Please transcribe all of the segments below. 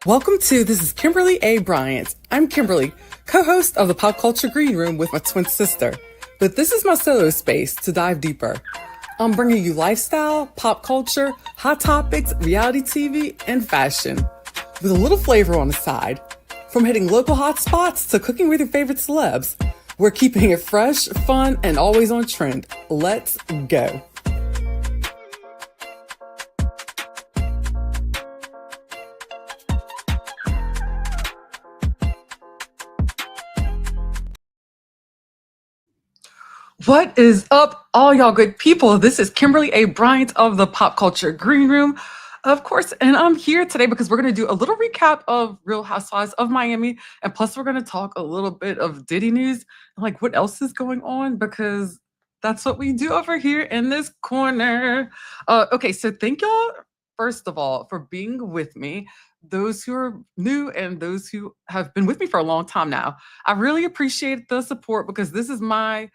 Welcome to This is Kimberly A. Bryant. I'm Kimberly, co-host of the Pop Culture Green Room with my twin sister. But this is my solo space to dive deeper. I'm bringing you lifestyle, pop culture, hot topics, reality TV, and fashion, with a little flavor on the side. From hitting local hotspots to cooking with your favorite celebs, we're keeping it fresh, fun, and always on trend. Let's go. What is up, all y'all good people? This is Kimberly A. Bryant of the Pop Culture Green Room, of course, and I'm here today because we're going to do a little recap of Real Housewives of Miami, and plus we're going to talk a little bit of Diddy news, and like what else is going on, because that's what we do over here in this corner. Okay, so thank y'all, first of all, for being with me. Those who are new and those who have been with me for a long time now. I really appreciate the support because this is like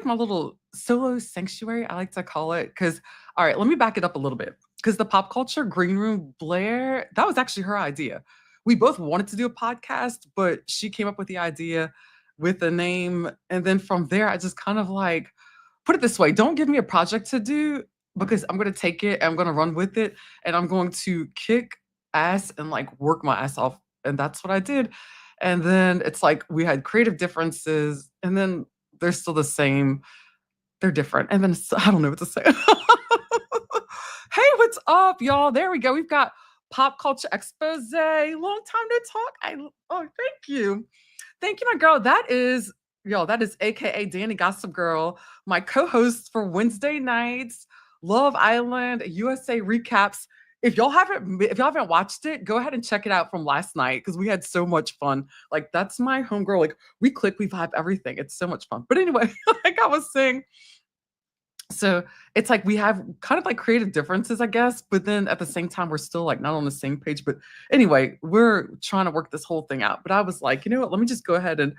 my little solo sanctuary, I like to call it. Because, all right, let me back it up a little bit. Because the pop culture green room, Blair, that was actually her idea. We both wanted to do a podcast, but she came up with the idea with the name. And then from there, I just kind of like put it this way, don't give me a project to do because I'm going to take it, I'm going to run with it, and I'm going to kick ass and like work my ass off. And that's what I did. And then it's like we had creative differences, and then they're still the same. They're different. And then I don't know what to say. Hey, what's up, y'all? There we go. We've got pop culture expose. Long time to talk. Thank you. Thank you, my girl. That is AKA Danny Gossip Girl, my co-host for Wednesday nights, Love Island, USA recaps. If y'all haven't watched it, go ahead and check it out from last night because we had so much fun. Like, that's my homegirl. Like, we click, we vibe, everything. It's so much fun. But anyway, like I was saying, so it's like we have kind of like creative differences, I guess, but then at the same time, we're still like not on the same page. But anyway, we're trying to work this whole thing out. But I was like, you know what? Let me just go ahead and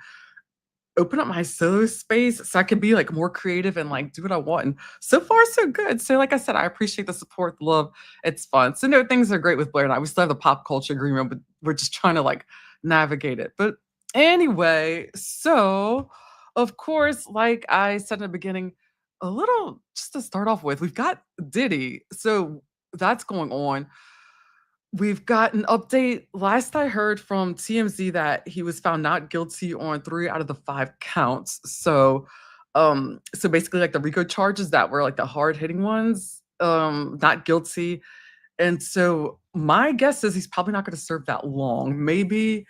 open up my solo space so I could be like more creative and like do what I want. And so far, so good. So, like I said, I appreciate the support, the love. It's fun. So, no, things are great with Blair and I. We still have the pop culture green room, but we're just trying to like navigate it. But anyway, so of course, like I said in the beginning, a little just to start off with, we've got Diddy. So that's going on. We've got an update. Last I heard from TMZ that he was found not guilty on 3 out of the 5 counts. So basically like the RICO charges that were like the hard-hitting ones, not guilty. And so my guess is he's probably not going to serve that long. Maybe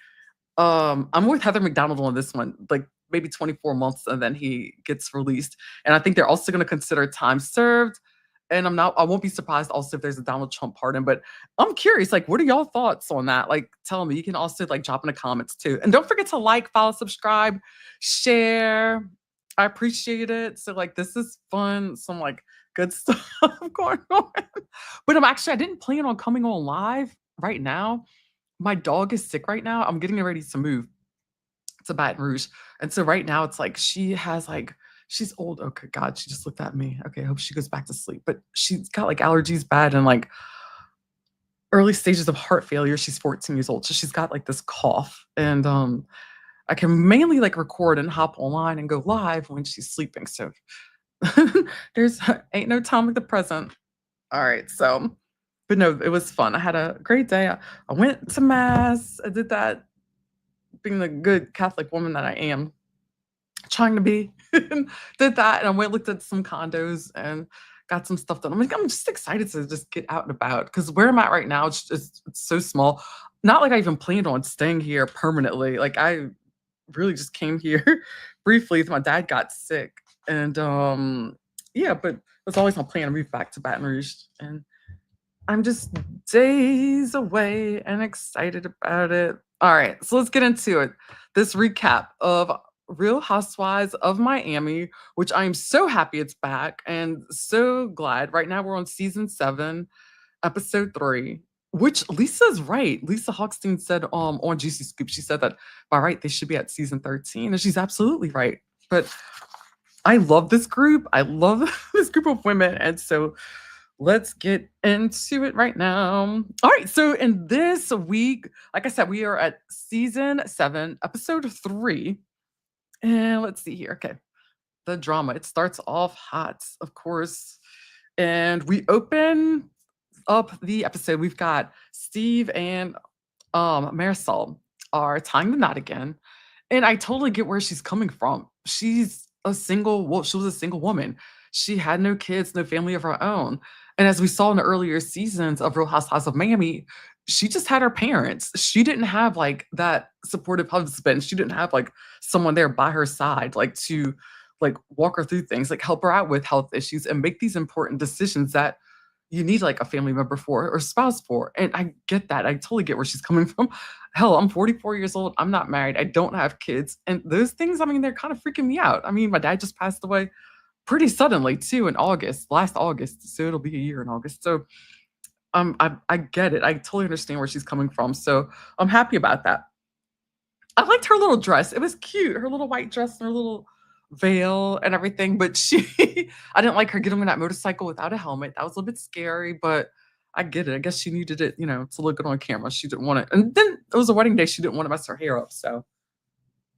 I'm with Heather McDonald on this one, like maybe 24 months and then he gets released. And I think they're also going to consider time served. And I won't be surprised also if there's a Donald Trump pardon, but I'm curious, like, what are y'all thoughts on that? Like, tell me. You can also like drop in the comments too. And don't forget to like, follow, subscribe, share. I appreciate it. So like, this is fun. Some like good stuff going on. But I didn't plan on coming on live right now. My dog is sick right now. I'm getting ready to move to Baton Rouge. And so right now it's like, she's old. Okay, God, she just looked at me. Okay, I hope she goes back to sleep. But she's got like allergies bad and like early stages of heart failure. She's 14 years old. So she's got like this cough. And I can mainly like record and hop online and go live when she's sleeping. So there's ain't no time like the present. All right. So, but no, it was fun. I had a great day. I went to mass. I did that being the good Catholic woman that I am trying to be. Did that, and I went looked at some condos and got some stuff done. I'm just excited to just get out and about because where I'm at right now, it's so small. Not like I even planned on staying here permanently. Like I really just came here briefly. My dad got sick, and yeah, but it was always my plan to move back to Baton Rouge, and I'm just days away and excited about it. All right, so let's get into it. This recap of Real Housewives of Miami, which I am so happy it's back and so glad. Right now we're on season 7, episode 3, which Lisa's right. Lisa Hochstein said on Juicy Scoop, she said that by right they should be at season 13, and she's absolutely right. But I love this group. I love this group of women, and so let's get into it right now. All right, so in this week, like I said, we are at season 7, episode 3. And let's see here. Okay, the drama. It starts off hot, of course. And we open up the episode. We've got Steve and Marisol are tying the knot again. And I totally get where she's coming from. She was a single woman. She had no kids, no family of her own. And as we saw in the earlier seasons of Real Housewives of Miami, she just had her parents. She didn't have like that supportive husband. She didn't have like someone there by her side, like to like walk her through things, like help her out with health issues and make these important decisions that you need like a family member for or spouse for. And I get that. I totally get where she's coming from. Hell, I'm 44 years old. I'm not married. I don't have kids. And those things, I mean, they're kind of freaking me out. I mean, my dad just passed away pretty suddenly too in August, last August. So it'll be a year in August. So I get it. I totally understand where she's coming from. So I'm happy about that. I liked her little dress. It was cute. Her little white dress and her little veil and everything. But I didn't like her getting on that motorcycle without a helmet. That was a little bit scary, but I get it. I guess she needed it, to look good on camera. She didn't want it. And then it was a wedding day. She didn't want to mess her hair up. So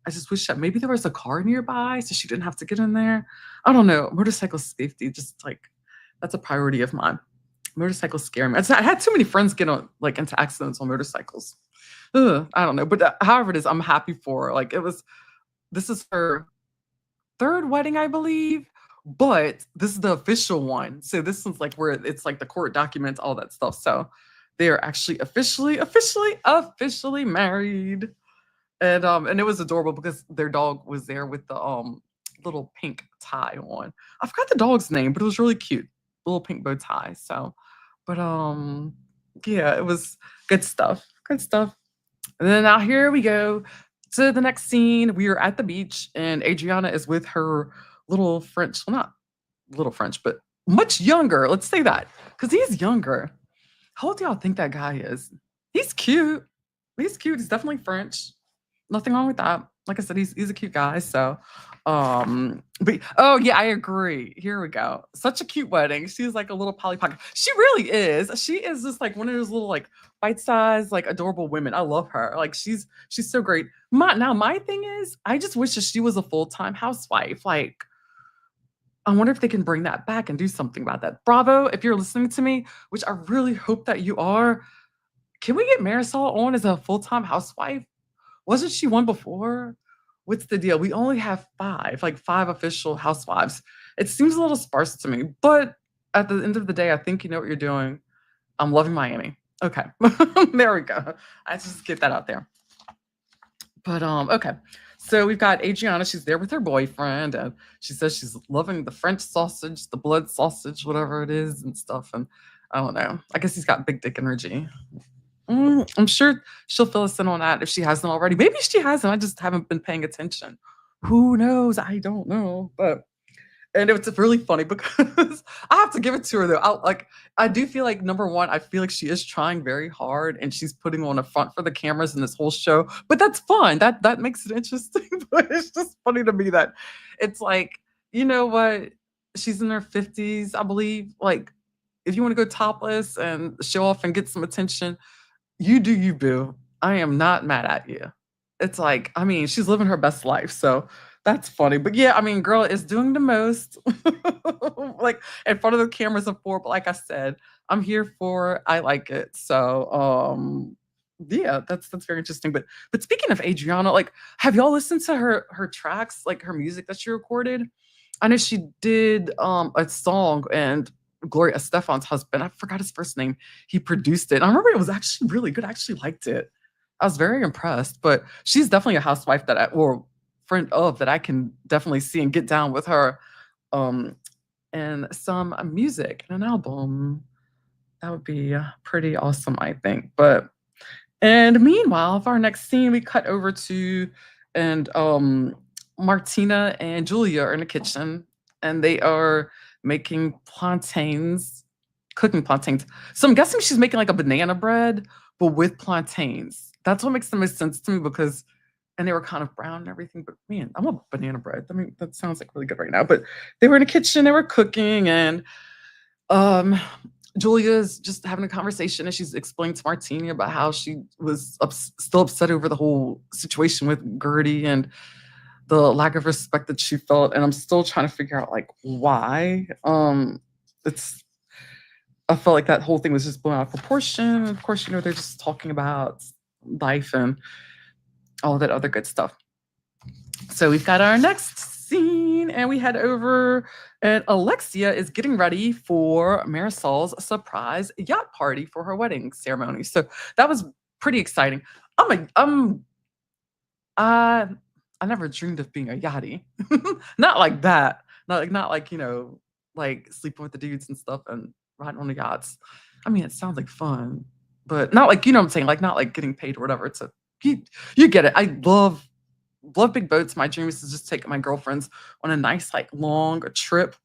I just wish that maybe there was a car nearby so she didn't have to get in there. I don't know. Motorcycle safety, just like that's a priority of mine. Motorcycles scare me. I had too many friends get into accidents on motorcycles. Ugh, I don't know. But however it is, I'm happy for her. Like this is her third wedding, I believe, but this is the official one. So this one's like where it's like the court documents, all that stuff. So they are actually officially married. And it was adorable because their dog was there with the little pink tie on. I forgot the dog's name, but it was really cute. Little pink bow tie. So, but yeah, it was good stuff. Good stuff. And then now here we go to the next scene. We are at the beach, and Adriana is with her little French, well, not little French, but much younger. Let's say that because he's younger. How old do y'all think that guy is? He's cute. He's cute. He's definitely French. Nothing wrong with that. Like I said, he's a cute guy. So, but oh yeah, I agree. Here we go. Such a cute wedding. She's like a little Polly Pocket. She really is. She is just like one of those little like bite-sized, like adorable women. I love her. Like she's so great. My thing is, I just wish that she was a full-time housewife. Like, I wonder if they can bring that back and do something about that. Bravo, if you're listening to me, which I really hope that you are. Can we get Marisol on as a full-time housewife? Wasn't she one before? What's the deal? We only have 5, like 5 official housewives. It seems a little sparse to me, but at the end of the day, I think you know what you're doing. I'm loving Miami. Okay, there we go. I just get that out there. But okay. So we've got Adriana. She's there with her boyfriend, and she says she's loving the French sausage, the blood sausage, whatever it is, and stuff. And I don't know. I guess he's got big dick energy. I'm sure she'll fill us in on that if she hasn't already. Maybe she hasn't. I just haven't been paying attention. Who knows? I don't know. And it's really funny because I have to give it to her though. I do feel like number one, I feel like she is trying very hard and she's putting on a front for the cameras in this whole show. But that's fun. That makes it interesting. But it's just funny to me that it's like, you know what? She's in her 50s, I believe. Like, if you want to go topless and show off and get some attention, you do you, boo. I am not mad at you. It's like, I mean, she's living her best life. So that's funny. But yeah, I mean, girl is doing the most like in front of the cameras before. But like I said, I'm here for I like it. So yeah, that's very interesting. But speaking of Adriana, like, have y'all listened to her tracks, like her music that she recorded? I know she did a song and Gloria Estefan's husband, I forgot his first name, he produced it. I remember it was actually really good. I actually liked it. I was very impressed. But she's definitely a housewife or friend of that I can definitely see and get down with her. And some music and an album. That would be pretty awesome, I think. And meanwhile, for our next scene, we cut over to and Martina and Julia are in the kitchen and they are making plantains, cooking plantains. So I'm guessing she's making like a banana bread, but with plantains. That's what makes the most sense to me and they were kind of brown and everything, but man, I want banana bread. I mean, that sounds like really good right now. But they were in the kitchen, they were cooking, and Julia's just having a conversation and she's explaining to Martini about how she was still upset over the whole situation with Guerdy and the lack of respect that she felt. And I'm still trying to figure out like why. It's I felt like that whole thing was just blown out of proportion. Of course, they're just talking about life and all that other good stuff. So we've got our next scene, and we head over, and Alexia is getting ready for Marisol's surprise yacht party for her wedding ceremony. So that was pretty exciting. I never dreamed of being a yachty. Not like that. Not like, like sleeping with the dudes and stuff and riding on the yachts. I mean, it sounds like fun, but not like, what I'm saying, like not like getting paid or whatever. It's you get it. I love big boats. My dream is to just take my girlfriends on a nice, like long trip.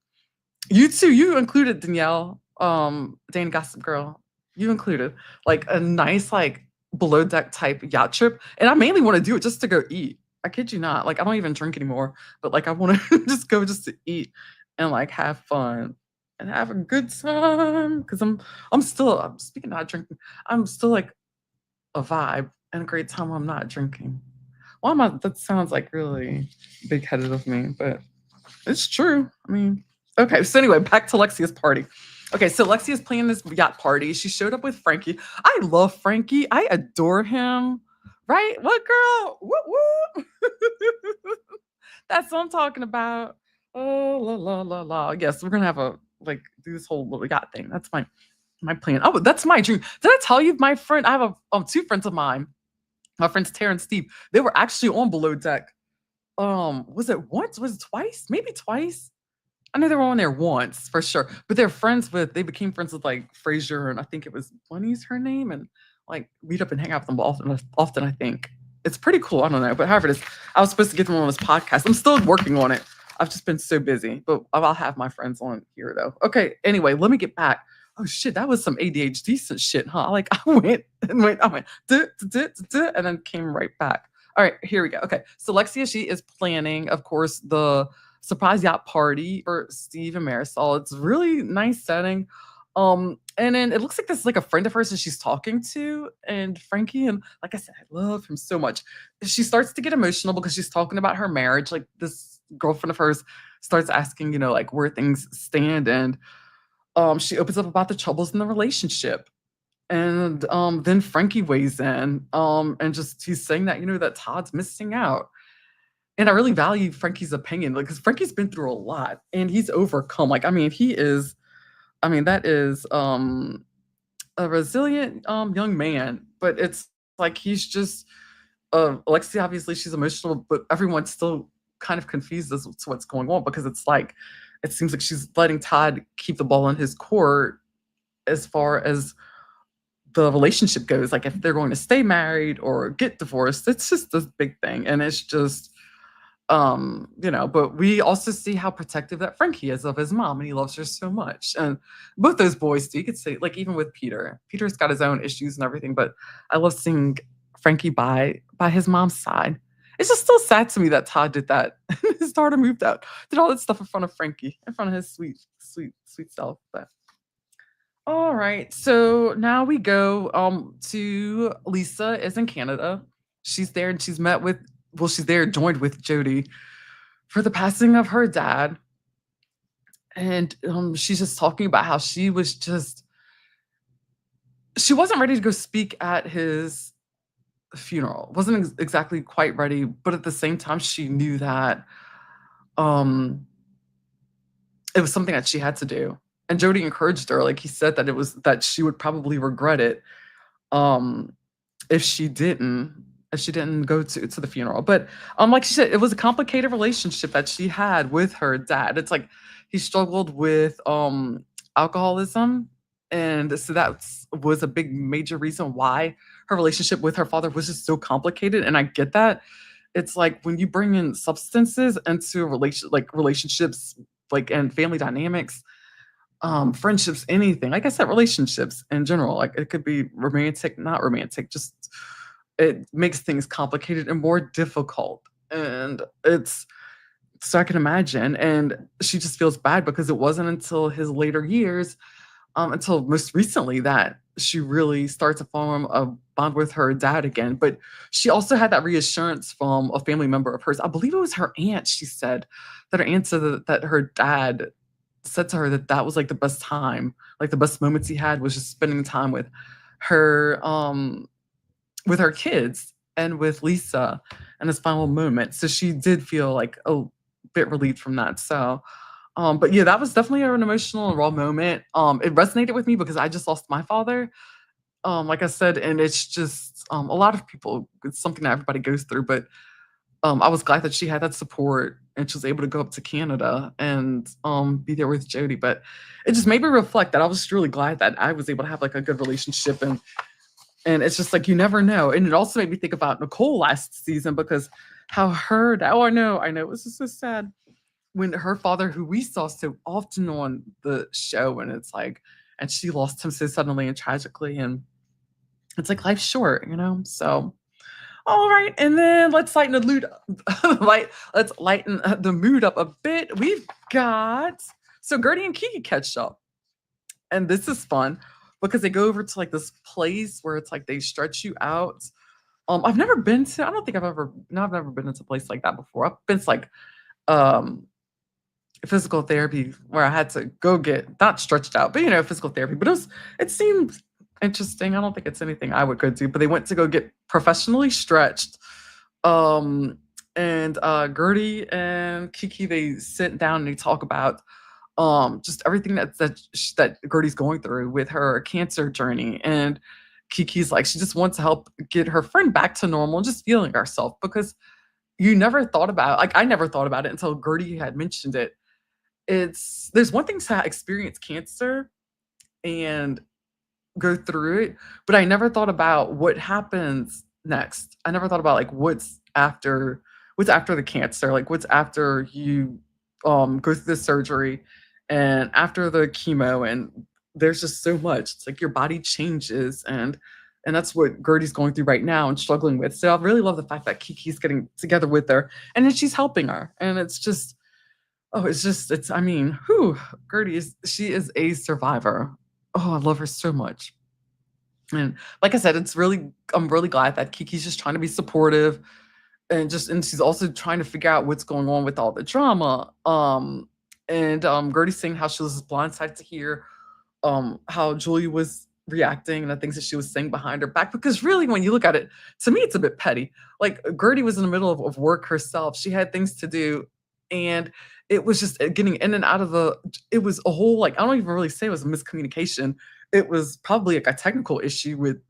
You too, you included, Danielle, Dane Gossip Girl. You included like a nice, like below deck type yacht trip. And I mainly want to do it just to go eat. I kid you not. Like I don't even drink anymore, but like I want to just go just to eat and like have fun and have a good time. Cause I'm speaking of not drinking, I'm still like a vibe and a great time when I'm not drinking. Well, that sounds like really big headed of me, but it's true. I mean, okay. So anyway, back to Lexia's party. Okay, so Lexia's planning this yacht party. She showed up with Frankie. I love Frankie. I adore him. Right? What girl? Whoop whoop. That's what I'm talking about. Oh la la la la. Yes, we're gonna have do this whole little yacht thing. That's my plan. Oh, that's my dream. Did I tell you my friend? I have two friends of mine. My friends Tara and Steve. They were actually on below deck. Was it once? Was it twice? Maybe twice. I know they were on there once for sure, but they became friends with like Frasier and I think it was Bunny's her name, and like meet up and hang out with them often. I think it's pretty cool. I don't know, but however it is, I was supposed to get them on this podcast. I'm still working on it. I've just been so busy, but I'll have my friends on here though. Okay. Anyway, let me get back. Oh shit, that was some ADHD shit, huh? Like I went, duh, duh, duh, and then came right back. All right, here we go. Okay, so Alexia, she is planning, of course, the surprise yacht party for Steve and Marisol. It's really nice setting. And then it looks like this is like a friend of hers that she's talking to, and Frankie, and like I said, I love him so much. She starts to get emotional because she's talking about her marriage. Like this girlfriend of hers starts asking, like where things stand, and she opens up about the troubles in the relationship. And then Frankie weighs in, and just he's saying that, that Todd's missing out. And I really value Frankie's opinion, because Frankie's been through a lot and he's overcome. Like, I mean, that is a resilient young man, but it's like he's just Alexia, obviously she's emotional, but everyone's still kind of confused as to what's going on, because it's like it seems like she's letting Todd keep the ball in his court as far as the relationship goes. Like if they're going to stay married or get divorced, it's just this big thing. And it's just but we also see how protective that Frankie is of his mom, and he loves her so much. And both those boys do. You could say, like, even with Peter's got his own issues and everything, but I love seeing Frankie by his mom's side. It's just still sad to me that Todd did that. His daughter moved out, did all that stuff in front of Frankie, in front of his sweet, sweet, sweet self. But all right, so now we go to Lisa is in Canada. She's there and she's there joined with Jody for the passing of her dad. And she's just talking about how she wasn't ready to go speak at his funeral. Wasn't exactly quite ready, but at the same time, she knew that it was something that she had to do. And Jody encouraged her. Like he said that she would probably regret it if she didn't go to the funeral. But like she said, it was a complicated relationship that she had with her dad. It's like he struggled with alcoholism, and so that was a big major reason why her relationship with her father was just so complicated. And I get that. It's like when you bring in substances into relationships, like, and family dynamics, friendships, anything, like I said, relationships in general, like it could be romantic, not romantic, just it makes things complicated and more difficult. And so I can imagine. And she just feels bad because it wasn't until his later years until most recently that she really started to form a bond with her dad again. But she also had that reassurance from a family member of hers. I believe it was her aunt. She said that her aunt said that her dad said to her that that was like the best time, like the best moments he had was just spending time her, with her kids and with Lisa in his final moment. So she did feel like a bit relieved from that. So, but yeah, that was definitely an emotional and raw moment. It resonated with me because I just lost my father. Like I said, and it's just a lot of people. It's something that everybody goes through. But I was glad that she had that support and she was able to go up to Canada and be there with Jody. But it just made me reflect that I was just really glad that I was able to have like a good relationship and it's just like you never know. And it also made me think about Nicole last season because how her oh I know it was just so sad when her father, who we saw so often on the show, and it's like, and she lost him so suddenly and tragically, and it's like life's short, you know. So, all right, and then let's lighten the mood, let's lighten the mood up a bit. We've got so Guerdy and Kiki catch up, and this is fun because they go over to like this place where it's like they stretch you out. I've never been to. I don't think I've ever. No, I've never been into a place like that before. I've been to like um physical therapy where I had to go get not stretched out, but physical therapy. But it seemed interesting. I don't think it's anything I would go do, but they went to go get professionally stretched. And Guerdy and Kiki, they sit down and they talk about just everything that Guerdy's going through with her cancer journey. And Kiki's like, she just wants to help get her friend back to normal, just feeling herself because you never thought about like I never thought about it until Guerdy had mentioned it. There's one thing to experience cancer and go through it, but I never thought about what happens next. I never thought about like what's after the cancer, like what's after you go through the surgery and after the chemo and there's just so much. It's like your body changes and that's what Guerdy's going through right now and struggling with. So I really love the fact that Kiki's getting together with her and then she's helping her. And it's just I mean, whew, she is a survivor. Oh, I love her so much. And like I said, I'm really glad that Kiki's just trying to be supportive and she's also trying to figure out what's going on with all the drama. And Guerdy's saying how she was blindsided to hear how Julia was reacting and the things that she was saying behind her back. Because really, when you look at it, to me, it's a bit petty. Like Guerdy was in the middle of work herself. She had things to do. And it was just getting in and out of it was a whole, like, I don't even really say it was a miscommunication. It was probably like a technical issue with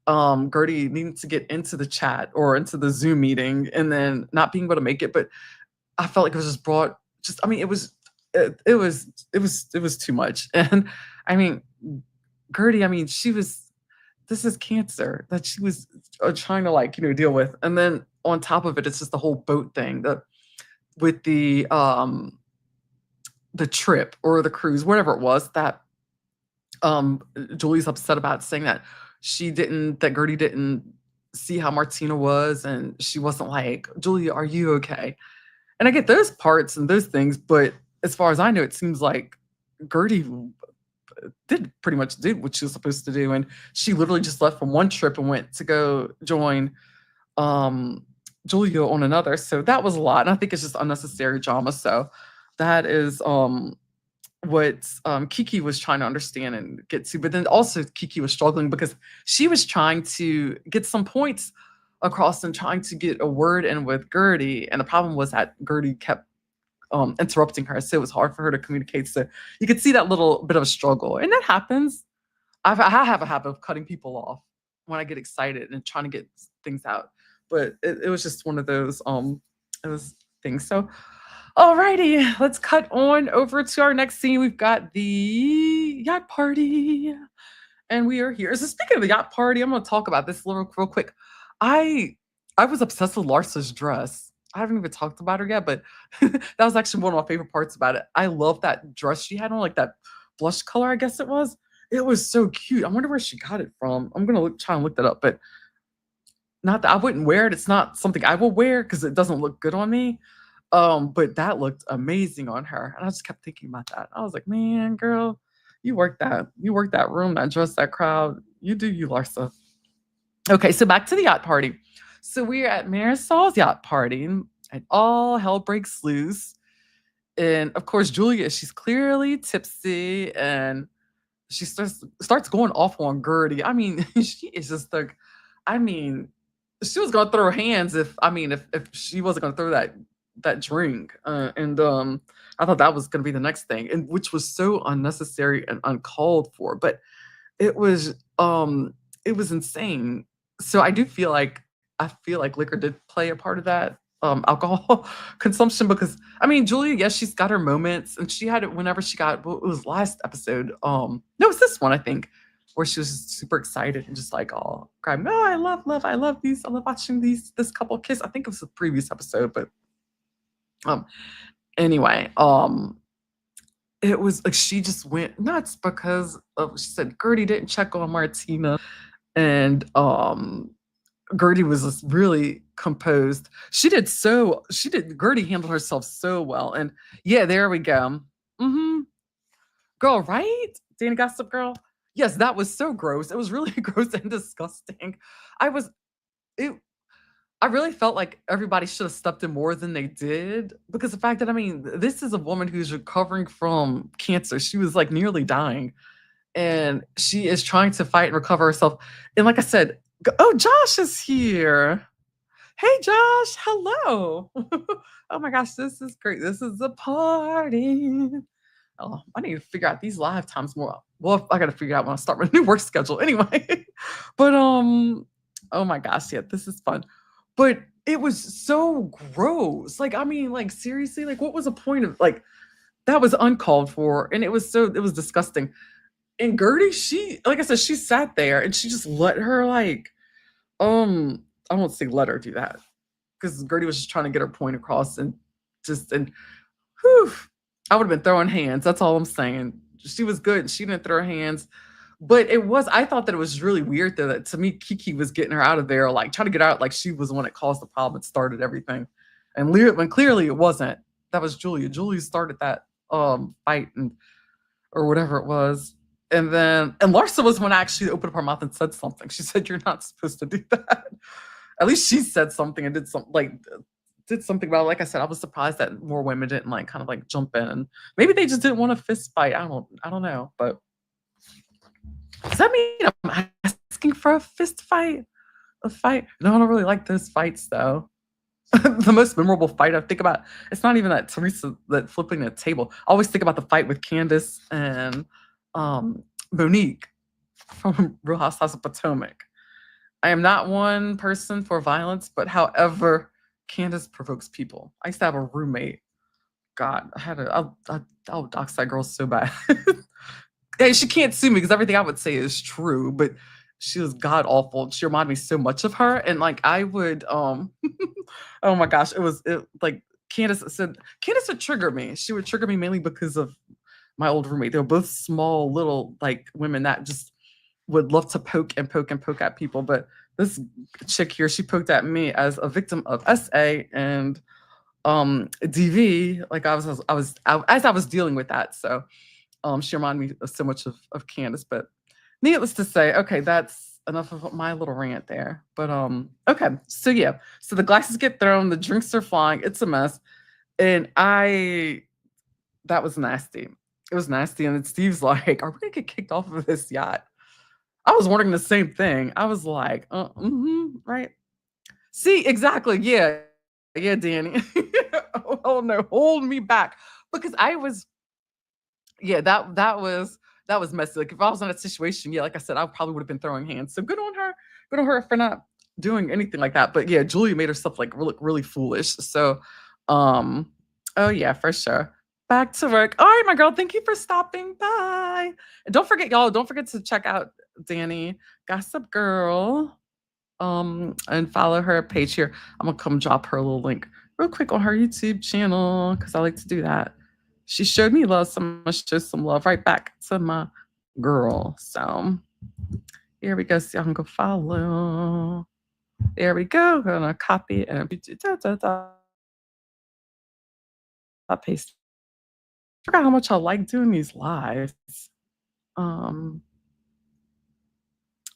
Guerdy needing to get into the chat or into the Zoom meeting and then not being able to make it. But I felt like it was just I mean, it was too much. And I mean, Guerdy, I mean, this is cancer that she was trying to like, deal with. And then on top of it, it's just the whole boat thing with the trip or the cruise, whatever it was that Julie's upset about, saying that that Guerdy didn't see how Martina was and she wasn't like, Julia, are you okay? And I get those parts and those things, but as far as I know, it seems like Guerdy did pretty much do what she was supposed to do. And she literally just left from one trip and went to go join Julia on another. So that was a lot. And I think it's just unnecessary drama. So that is what Kiki was trying to understand and get to. But then also Kiki was struggling because she was trying to get some points across and trying to get a word in with Guerdy. And the problem was that Guerdy kept interrupting her. So it was hard for her to communicate. So you could see that little bit of a struggle. And that happens. I have a habit of cutting people off when I get excited and trying to get things out. But it was just one of those things. So alrighty, let's cut on over to our next scene. We've got the yacht party. And we are here. So speaking of the yacht party, I'm gonna talk about this real quick. I was obsessed with Larsa's dress. I haven't even talked about her yet, but that was actually one of my favorite parts about it. I love that dress she had on, like that blush color, I guess it was. It was so cute. I wonder where she got it from. I'm gonna try and look that up, but not that I wouldn't wear it. It's not something I will wear because it doesn't look good on me. But that looked amazing on her. And I just kept thinking about that. I was like, man, girl, You work that room, that dress, that crowd. You do you, Larsa. Okay, so back to the yacht party. So we're at Marisol's yacht party, and all hell breaks loose. And of course, Julia, she's clearly tipsy, and she starts going off on Guerdy. I mean, she is just like, I mean, she was gonna throw her hands if she wasn't gonna throw that drink. And I thought that was gonna be the next thing, and which was so unnecessary and uncalled for. But it was um it was insane. So I feel like liquor did play a part of that alcohol consumption because I mean Julia, yes, she's got her moments and she had it whenever she got well, it was last episode. No, it was this one, I think, where she was just super excited and just like all crying, no, I love these, I love watching this couple kiss. I think it was the previous episode, but um anyway, it was like she just went nuts because of, she said Guerdy didn't check on Martina, and Guerdy was just really composed. She did Guerdy handled herself so well, and yeah, there we go. Hmm. Girl, right? Danny Gossip Girl. Yes, that was so gross. It was really gross and disgusting. I was it. I really felt like everybody should have stepped in more than they did because the fact that I mean, this is a woman who's recovering from cancer. She was like nearly dying, and she is trying to fight and recover herself. And like I said, oh, Josh is here. Hey, Josh. Hello. Oh my gosh, this is great. This is a party. Oh, I need to figure out these live times more. Well, I got to figure out when I start my new work schedule anyway. But oh my gosh, yeah, this is fun. But it was so gross. Like, I mean, like seriously, like what was the point of like that was uncalled for, and it was disgusting. And Guerdy, she like I said, she sat there and she just let her like I won't say let her do that because Guerdy was just trying to get her point across and just and whew, I would have been throwing hands. That's all I'm saying. She was good. She didn't throw her hands. But it was, I thought that it was really weird though, that to me, Kiki was getting her out of there, like trying to get out, like she was the one that caused the problem and started everything. And when clearly it wasn't. That was Julia. Julia started that fight and or whatever it was. And Larsa was when I actually opened up her mouth and said something. She said, "You're not supposed to do that." At least she said something and did something about it. Like I said, I was surprised that more women didn't like kind of like jump in. Maybe they just didn't want a fist fight. I don't know. But does that mean I'm asking for a fist fight? A fight? No, I don't really like those fights though. The most memorable fight I think about, it's not even that Teresa that flipping the table. I always think about the fight with Candace and Monique from Real Housewives of Potomac. I am not one person for violence, but however, Candace provokes people. I used to have a roommate. God, I would dox that girl so bad. Hey, she can't sue me because everything I would say is true, but she was god awful. She reminded me so much of her. And like I would oh my gosh, like Candace would trigger me. She would trigger me mainly because of my old roommate. They were both small little like women that just would love to poke and poke and poke at people. But this chick here, she poked at me as a victim of SA and DV. Like as I was dealing with that. So she reminded me so much of Candace. But needless to say, okay, that's enough of my little rant there. But okay, so yeah, so the glasses get thrown, the drinks are flying, it's a mess, and that was nasty. It was nasty, and then Steve's like, "Are we gonna get kicked off of this yacht?" I was wondering the same thing. I was like, right? See, exactly, yeah, yeah, Danny. Oh no, hold me back because I was yeah, that was messy. Like if I was in that situation, yeah, like I said, I probably would have been throwing hands. So good on her for not doing anything like that. But yeah, Julia made herself like look really foolish. So, oh yeah, for sure. Back to work. All right, my girl. Thank you for stopping by. And don't forget, y'all. Don't forget to check out Danny Gossip Girl. And follow her page here. I'm gonna come drop her a little link real quick on her YouTube channel because I like to do that. She showed me love, so I'm gonna show some love right back to my girl. So here we go. So y'all can go follow. There we go. Gonna copy and paste. I forgot how much I like doing these lives. a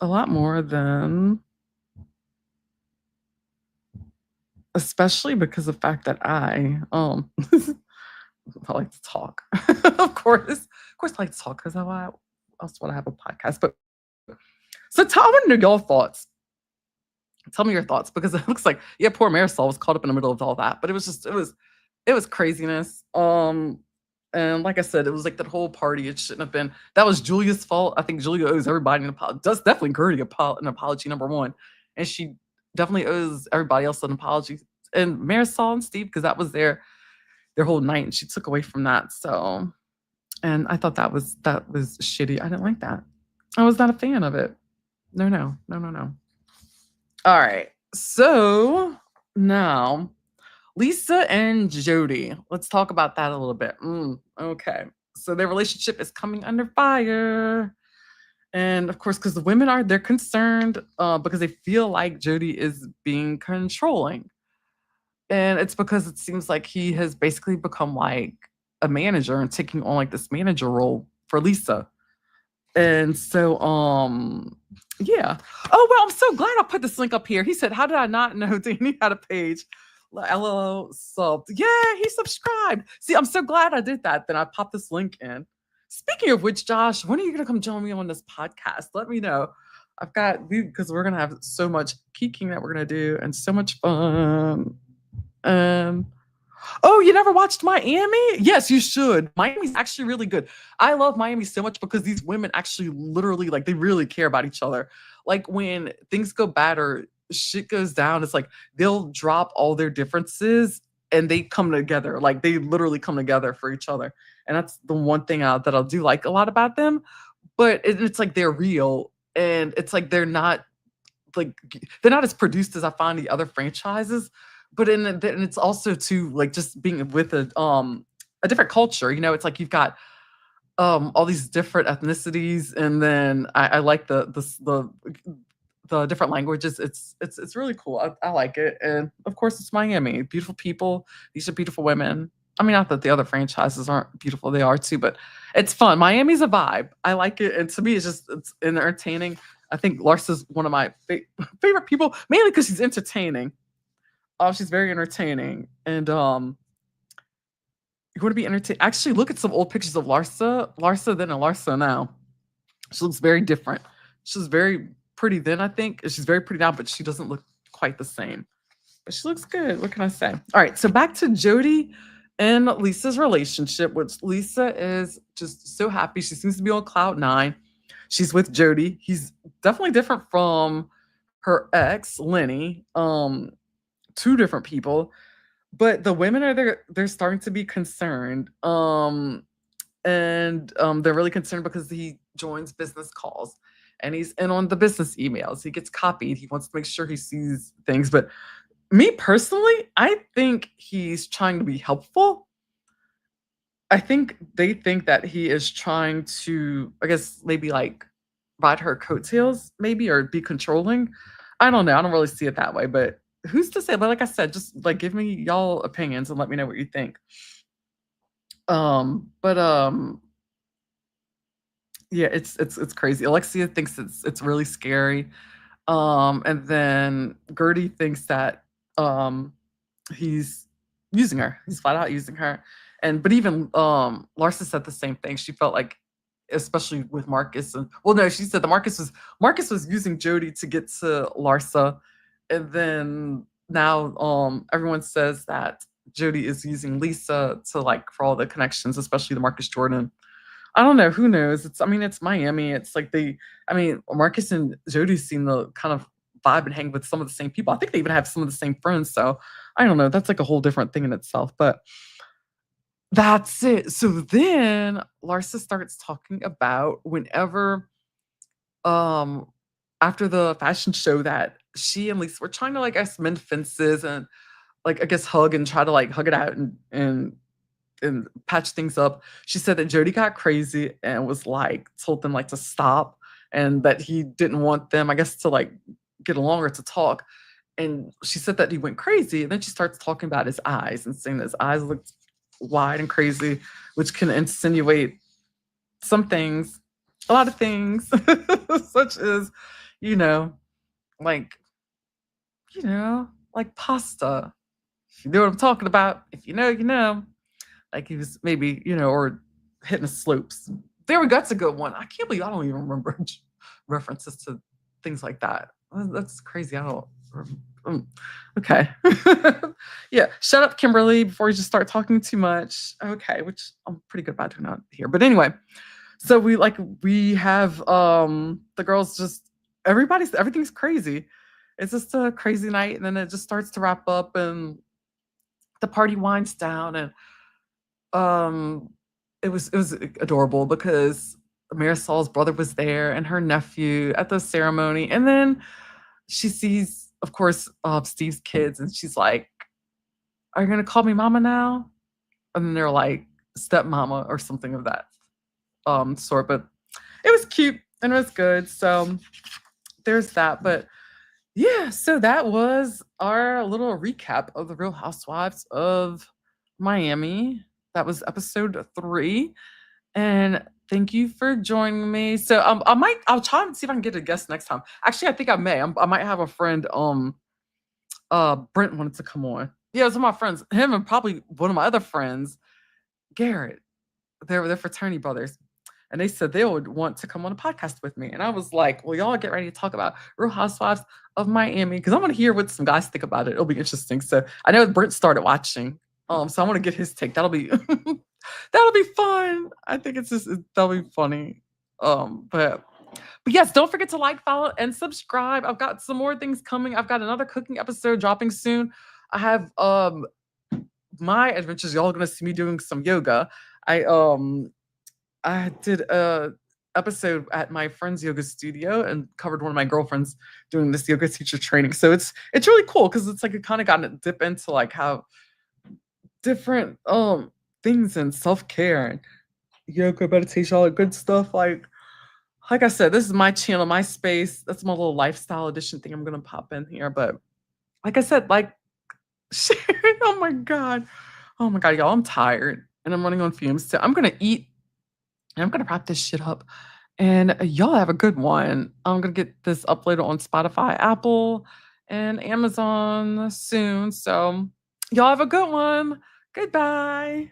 lot more than, especially because of the fact that I like to talk. Of course, I like to talk because I else would I have a podcast? But so tell me your thoughts. Tell me your thoughts because it looks like yeah, poor Marisol was caught up in the middle of all that, but it was craziness. And like I said, it was like that whole party. It shouldn't have been. That was Julia's fault. I think Julia owes everybody an apology. Does definitely Guerdy an apology number one, and she definitely owes everybody else an apology. And Marisol and Steve because that was their whole night, and she took away from that. So, and I thought that was shitty. I didn't like that. I was not a fan of it. No. All right. So now Lisa and Jody. Let's talk about that a little bit. Okay. So their relationship is coming under fire. And of course, because the women they're concerned because they feel like Jody is being controlling. And it's because it seems like he has basically become like a manager and taking on like this manager role for Lisa. And so, yeah. Oh well, I'm so glad I put this link up here. He said, "How did I not know Danny had a page?" LOL subbed. Yeah, he subscribed. See, I'm so glad I did that. Then I popped this link in. Speaking of which, Josh, when are you gonna come join me on this podcast? Let me know. I've got because we're gonna have so much geeking that we're gonna do and so much fun. Oh, you never watched Miami? Yes, you should. Miami's actually really good. I love Miami so much because these women actually literally like they really care about each other. Like when things go bad or shit goes down, it's like they'll drop all their differences and they come together. Like they literally come together for each other. And that's the one thing that I'll do like a lot about them. But it's like they're real and it's like like they're not as produced as I find the other franchises, but and it's also too like just being with a different culture. You know, it's like you've got all these different ethnicities, and then I like the different languages. It's really cool. I like it, and of course it's Miami. Beautiful people. These are beautiful women. I mean, not that the other franchises aren't beautiful; they are too. But it's fun. Miami's a vibe. I like it, and to me, it's entertaining. I think Larsa's one of my favorite people, mainly because she's entertaining. She's very entertaining, and you want to be entertained. Actually, look at some old pictures of Larsa then and Larsa now. She looks very different. She's very pretty then, I think. She's very pretty now, but she doesn't look quite the same. But she looks good. What can I say? All right, so back to Jody and Lisa's relationship, which Lisa is just so happy. She seems to be on cloud nine. She's with Jody. He's definitely different from her ex, Lenny. Two different people, but the women are they're starting to be concerned. They're really concerned because he joins business calls and he's in on the business emails. He gets copied. He wants to make sure he sees things. But me personally, I think he's trying to be helpful. I think they think that he is trying to, I guess, maybe like ride her coattails, maybe, or be controlling. I don't know. I don't really see it that way, but who's to say? But like I said, just like give me y'all opinions and let me know what you think. But yeah, it's crazy. Alexia thinks it's really scary. And then Guerdy thinks that he's using her. He's flat out using her. But even Larsa said the same thing. She felt like, especially with Marcus, and well, no, she said that Marcus was using Jody to get to Larsa, and then now everyone says that Jody is using Lisa to like for all the connections, especially the Marcus Jordan. I don't know. Who knows? It's Miami. It's like Marcus and Jody seem to kind of vibe and hang with some of the same people. I think they even have some of the same friends. So I don't know. That's like a whole different thing in itself. But that's it. So then Larsa starts talking about whenever, um, after the fashion show that she and Lisa were trying to like, I guess, mend fences and like, I guess, hug and try to like hug it out and patch things up. She said that Jody got crazy and was like, told them like to stop and that he didn't want them, I guess, to like get along or to talk. And she said that he went crazy. And then she starts talking about his eyes and saying that his eyes looked wide and crazy, which can insinuate some things. a lot of things, such as, you know, like, like pasta. If you know what I'm talking about, if you know, you know. Like he was maybe, or hitting the slopes. There we go. That's a good one. I can't believe I don't even remember references to things like that. That's crazy. I don't. Okay. Yeah. Shut up, Kimberly, before you just start talking too much. Okay, which I'm pretty good about doing out here. But anyway, so we have the girls just everything's crazy. It's just a crazy night, and then it just starts to wrap up, and the party winds down, and um it was adorable because Marisol's brother was there and her nephew at the ceremony, and then she sees, of course, Steve's kids, and she's like, "Are you gonna call me mama now?" And then they're like, "Stepmama" or something of that sort. But it was cute and it was good. So there's that. But yeah, so that was our little recap of the Real Housewives of Miami. That was episode 3. And thank you for joining me. So I'll try and see if I can get a guest next time. Actually, I think I may. I might have a friend, Brent wanted to come on. Yeah, it was one of my friends. Him and probably one of my other friends, Garrett. They're fraternity brothers. And they said they would want to come on a podcast with me. And I was like, well, y'all get ready to talk about Real Housewives of Miami. Because I want to hear what some guys think about it. It'll be interesting. So I know Brent started watching. So I want to get his take. That'll be that'll be fun. I think that'll be funny. But yes, don't forget to like, follow, and subscribe. I've got some more things coming. I've got another cooking episode dropping soon. I have my adventures. Y'all gonna see me doing some yoga. I did a episode at my friend's yoga studio and covered one of my girlfriends doing this yoga teacher training. So it's really cool because it's like it kind of got to dip into like how different things in self-care and yoga, meditation, all that good stuff. Like I said, this is my channel, my space. That's my little lifestyle edition thing I'm gonna pop in here. But like I said, share. Oh my god. Oh my god, y'all, I'm tired and I'm running on fumes. So I'm gonna eat and I'm gonna wrap this shit up. And y'all have a good one. I'm gonna get this uploaded on Spotify, Apple, and Amazon soon. So y'all have a good one. Goodbye.